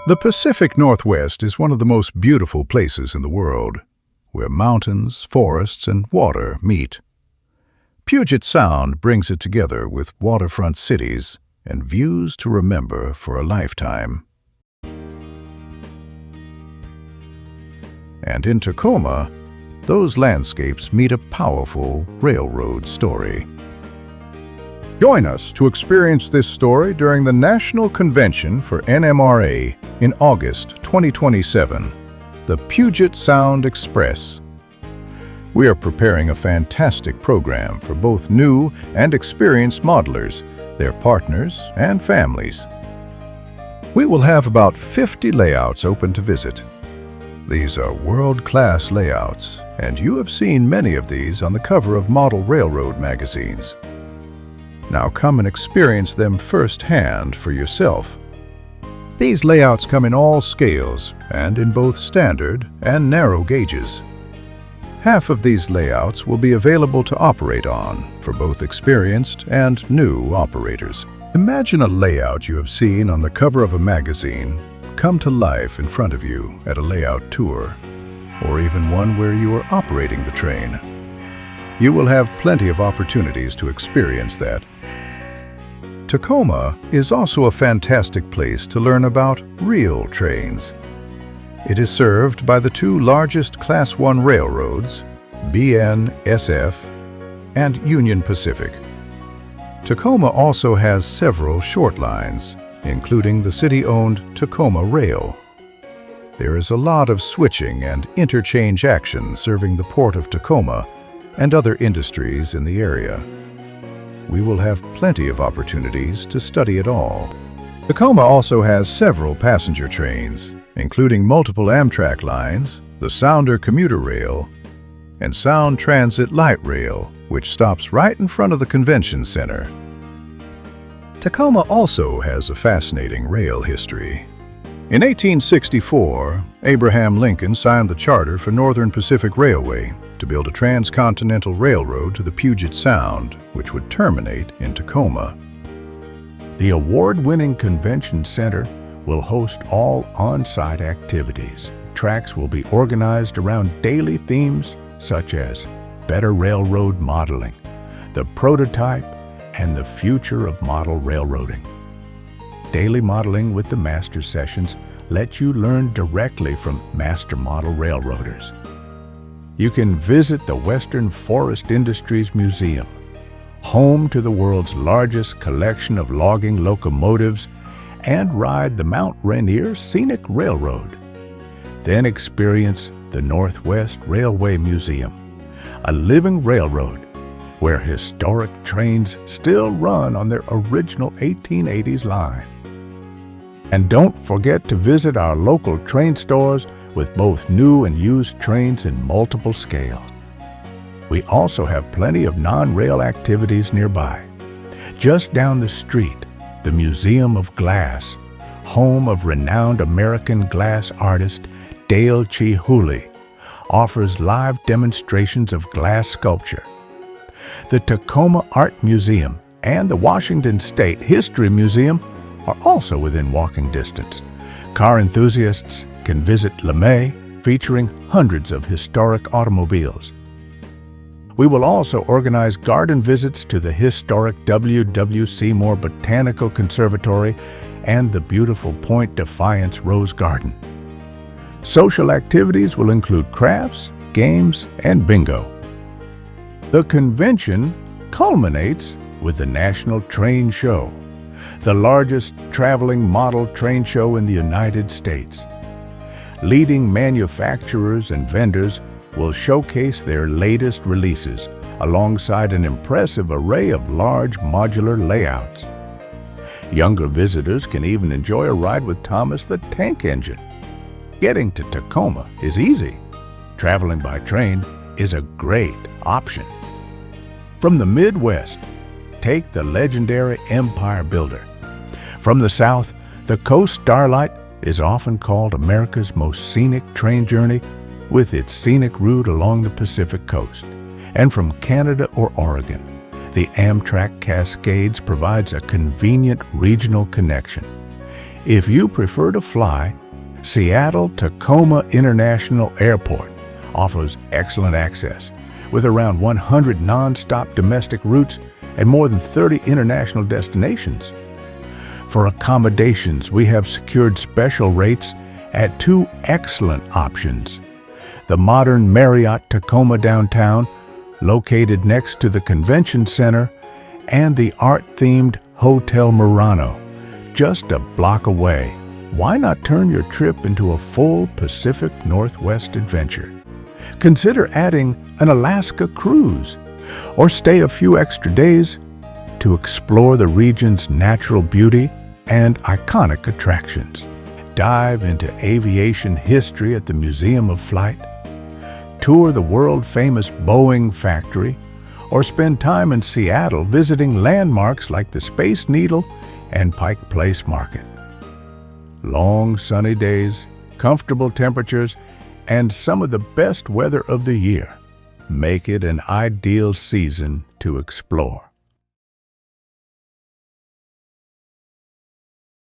The Pacific Northwest is one of the most beautiful places in the world, where mountains, forests, and water meet. Puget Sound brings it together with waterfront cities and views to remember for a lifetime. And in Tacoma, those landscapes meet a powerful railroad story. Join us to experience this story during the National Convention for NMRA in August 2027, the Puget Sound Express. We are preparing a fantastic program for both new and experienced modelers, their partners, and families. We will have about 50 layouts open to visit. These are world-class layouts, and you have seen many of these on the cover of model railroad magazines. Now come and experience them firsthand for yourself. These layouts come in all scales and in both standard and narrow gauges. Half of these layouts will be available to operate on for both experienced and new operators. Imagine a layout you have seen on the cover of a magazine come to life in front of you at a layout tour, or even one where you are operating the train. You will have plenty of opportunities to experience that. Tacoma is also a fantastic place to learn about real trains. It is served by the two largest Class I railroads, BNSF and Union Pacific. Tacoma also has several short lines, including the city-owned Tacoma Rail. There is a lot of switching and interchange action serving the Port of Tacoma and other industries in the area. We will have plenty of opportunities to study it all. Tacoma also has several passenger trains, including multiple Amtrak lines, the Sounder Commuter Rail, and Sound Transit Light Rail, which stops right in front of the Convention Center. Tacoma also has a fascinating rail history. In 1864, Abraham Lincoln signed the charter for Northern Pacific Railway to build a transcontinental railroad to the Puget Sound, which would terminate in Tacoma. The award-winning Convention Center will host all on-site activities. Tracks will be organized around daily themes such as better railroad modeling, the prototype, and the future of model railroading. Daily modeling with the master sessions let you learn directly from master model railroaders. You can visit the Western Forest Industries Museum, home to the world's largest collection of logging locomotives, and ride the Mount Rainier Scenic Railroad. Then experience the Northwest Railway Museum, a living railroad where historic trains still run on their original 1880s line. And don't forget to visit our local train stores with both new and used trains in multiple scales. We also have plenty of non-rail activities nearby. Just down the street, the Museum of Glass, home of renowned American glass artist Dale Chihuly, offers live demonstrations of glass sculpture. The Tacoma Art Museum and the Washington State History Museum are also within walking distance. Car enthusiasts can visit LeMay, featuring hundreds of historic automobiles. We will also organize garden visits to the historic W. Seymour Botanical Conservatory and the beautiful Point Defiance Rose Garden. Social activities will include crafts, games, and bingo. The convention culminates with the National Train Show, the largest traveling model train show in the United States. Leading manufacturers and vendors will showcase their latest releases alongside an impressive array of large modular layouts. Younger visitors can even enjoy a ride with Thomas the Tank Engine. Getting to Tacoma is easy. Traveling by train is a great option. From the Midwest, take the legendary Empire Builder. From the South, the Coast Starlight is often called America's most scenic train journey with its scenic route along the Pacific Coast. And from Canada or Oregon, the Amtrak Cascades provides a convenient regional connection. If you prefer to fly, Seattle-Tacoma International Airport offers excellent access, with around 100 non-stop domestic routes and more than 30 international destinations. For accommodations, we have secured special rates at two excellent options. The modern Marriott Tacoma downtown, located next to the Convention Center, and the art-themed Hotel Murano, just a block away. Why not turn your trip into a full Pacific Northwest adventure? Consider adding an Alaska cruise, or stay a few extra days to explore the region's natural beauty and iconic attractions. Dive into aviation history at the Museum of Flight, tour the world-famous Boeing factory, or spend time in Seattle visiting landmarks like the Space Needle and Pike Place Market. Long sunny days, comfortable temperatures, and some of the best weather of the year make it an ideal season to explore.